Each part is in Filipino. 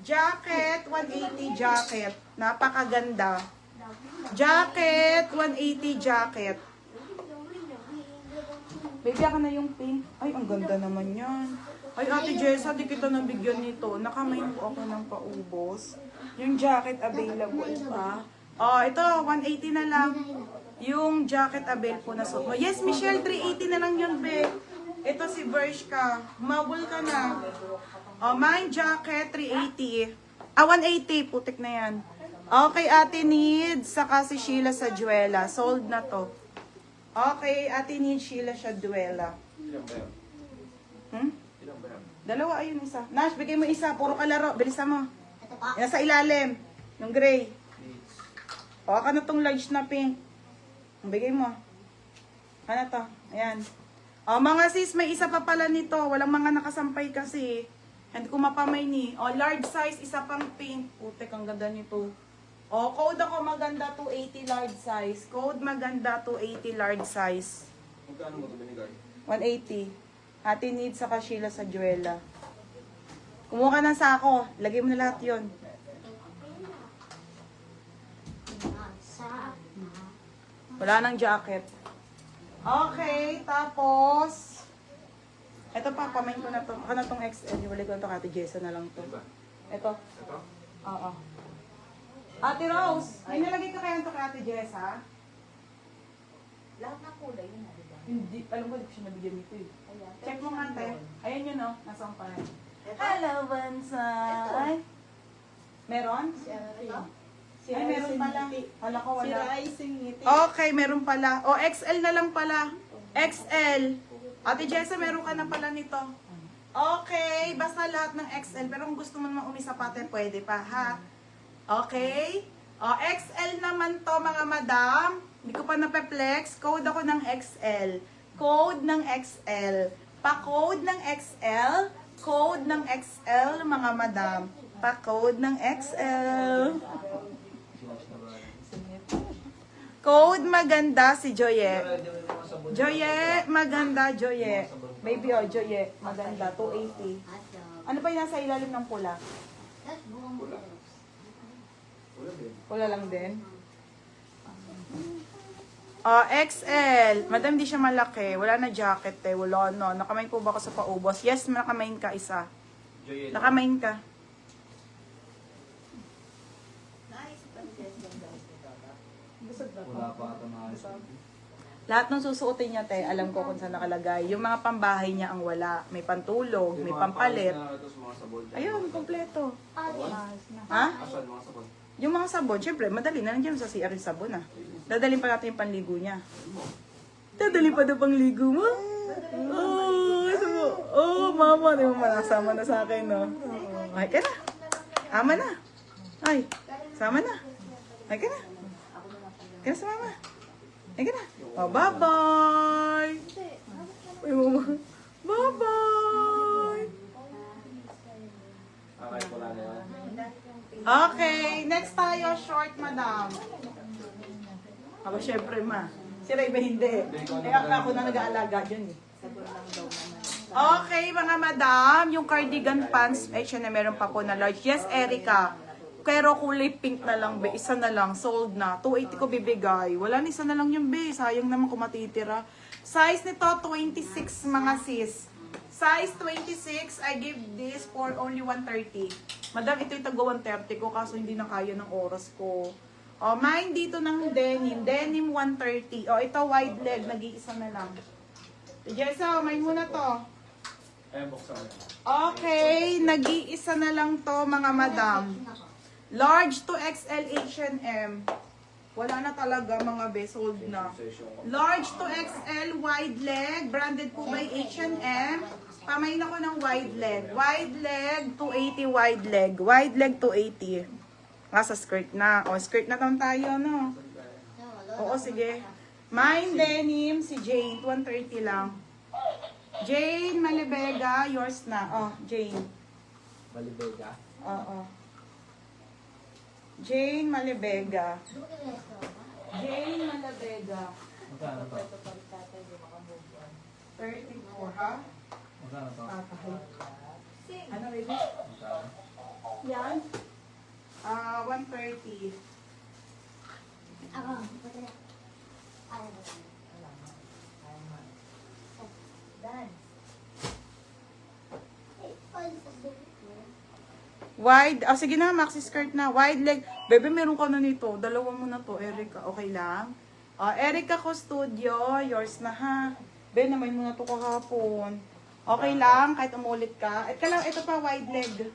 Jacket, 180 jacket. Napakaganda. Jacket, 180 jacket. Baby, ako na yung pink. Ay, ang ganda naman yan. Ay, Ate Jessa, di kita nabigyan nito. Nakamay po ako ng paubos. Yung jacket available pa. Oh, ito, 180 na lang. Yung jacket available po na suot mo. Yes, Michelle, 380 na lang yun, be. Ito si Bershka. Mabul ka na. Oh, mine jacket, 380. 180. Putik na yan. Okay, Ate Needs. Saka si Sheila sa Juela. Sold na to. Okay, Ate Needs, Sheila sa Juela. Dalawa, ayun isa. Nash, bigay mo isa. Puro kalaro. Bilisan mo. Yan sa ilalim. Yung gray. O, ka na tong large na pink. Bigay mo. Ano to? Ayan. O, mga sis, may isa pa pala nito. Walang mga nakasampay kasi. Hindi ko mapamay ni. O, large size, isa pang pink. Putek, ang ganda nito. O, code ako maganda, 280 large size. Code maganda, 280 large size. Magkano mo ito binigay? 180. Ate Needs saka Sheila sa Juela. Kumuha ka ng sako. Lagay mo na lahat yun. Wala nang jacket. Okay, tapos ito pa, pamain ko na to. Baka na tong XL. Iwalay ko na to, Ate Jessa na lang to. Ito. Ito? Oo. Ate Rose, may nalagay ka kaya ito kay Ate Jessa? Lahat na kulay yun, di ba? Hindi. Alam ko, hindi ko siya nabigyan nito eh. Ayan. Check mo nga, te. Ayan yun, no? Nasaan pa rin. Hello, Bansa. Ay. Meron? Ay, meron pala. Hala ko, wala. Okay, meron pala. O, XL na lang pala. XL. Ate Jessa, meron ka na pala nito. Okay, basta lahat ng XL. Pero kung gusto mo naman umisa pati, pwede pa, ha? Okay? O, XL naman to, mga madam. Hindi ko pa nape-flex. Code ako ng XL. Code ng XL. Pa-code ng XL. Code ng XL, mga madam. Pa-code ng XL. Code maganda si Joye. Joye, maganda, Joye. Baby, oh, Joye, maganda, 280. Ano pa yung nasa ilalim ng pula? Pula lang din. Oh, XL. Madam, di siya malaki. Wala na jacket eh. Wala no. Nakamain po ba ako sa paubos? Yes, nakamain ka isa. Nakamain ka. Wala pa ata na Lahat ng susuotin niya, te, alam ko kung saan nakalagay. Yung mga pambahay niya ang wala. May pantulog, may pampalit. Ayun, kompleto. Ha? Asan mga sabon? Yung mga sabon, syempre, madali na nandiyan sa CR yung sabon, ah. Dadalhin pa natin yung panligo niya. Dadalhin pa na pangligo mo? Oh, mama, di mo manasama na sa akin, no? Ay, ka na. Ama na. Ay, sama na. Ay, ka na. Ka na sa mama. Ay, ka na. Oh, bye-bye. Ay, mama. Bye-bye. Okay, wala na yan. Okay, next tayo, short, madam. Aba, syempre, ma. Si Ray ba hindi? Ako na nag-aalaga dyan, eh. Okay, mga madam, yung cardigan pants, ay, siya na meron pa po na large. Yes, Erica. Pero kulay pink na lang, be. Isa na lang, sold na. 280 ko bibigay. Wala na, isa na lang yung be. Sayang naman kung matitira. Size nito, 26, mga sis. Size 26, I give this for only 130. Madam, ito yung tago 130 ko, kaso hindi na kaya ng oras ko. O, mine dito ng denim. Denim 130. O, ito wide leg, nag-iisa na lang. Jessa, mine muna to. Eh, buksan mo. Okay, nag-iisa na lang to, mga madam. Large to XL H&M. Wala na talaga, mga be, sold na. Large to XL, wide leg. Branded po by H&M. Pamain ako ng wide leg. Wide leg, 280 wide leg. Wide leg, 280. Nasa skirt na. O, skirt na naman tayo, no? Oo, sige. Mine denim, si Jane. 130 lang. Jane Malibega, yours na. Oh, Jane. Malibega. Oo. Jane Malibega. Jane Malibega. Magkano to? 34, ha? Magkano to? Ano, baby? Magkano? yan? 130. Ako. Dance. Wide, sige na, maxi skirt na. Wide leg. Bebe, meron ka na nito. Dalawa mo na to, Erica. Okay lang? Erica Custodio, yours na ha. Be, naman mo na to kahapon. Okay lang, kahit umulit ka. Ito pa, wide leg.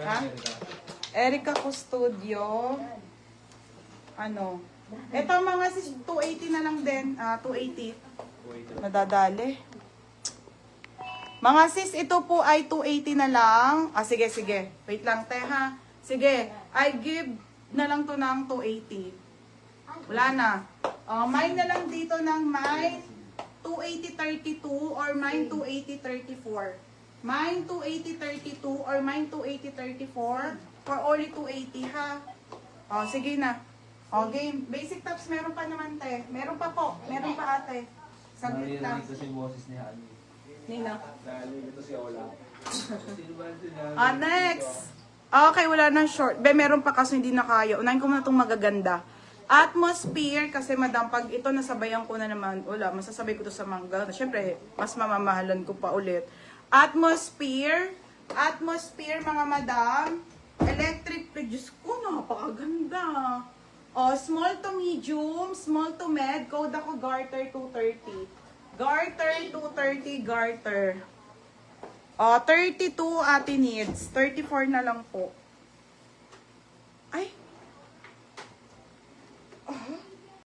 Ha? Erica Custodio. Ano? Ito mga sis, 280 na lang din. 280. Nadadali. Mga sis, ito po ay 280 na lang. Sige. Wait lang, te ha. Sige, I give na lang to ng 280. Wala na. Mine na lang dito ng mine 280.32 or mine 280.34. Mine 280.32 or mine 280.34 for only 280 ha. Sige na. Game. Basic tops meron pa naman te. Meron pa po. Meron pa ate. Saglit lang. Naririnig ko si boses ni Hani. Nina. Naririnig ko si Ola. Sino ba sinabi? Next. Okay, wala nang short. Be, meron pa kaso hindi na kaya. Unahin ko muna itong magaganda. Atmosphere, kasi madam, pag ito nasabayan ko na naman, wala, masasabay ko to sa mangga. Siyempre, mas mamamahalan ko pa ulit. Atmosphere, mga madam. Electric, Diyos ko, napakaganda. Small to medium, small to med, code ako garter 230. Garter 230, garter. 32 ate needs, 34 na lang po. Ay!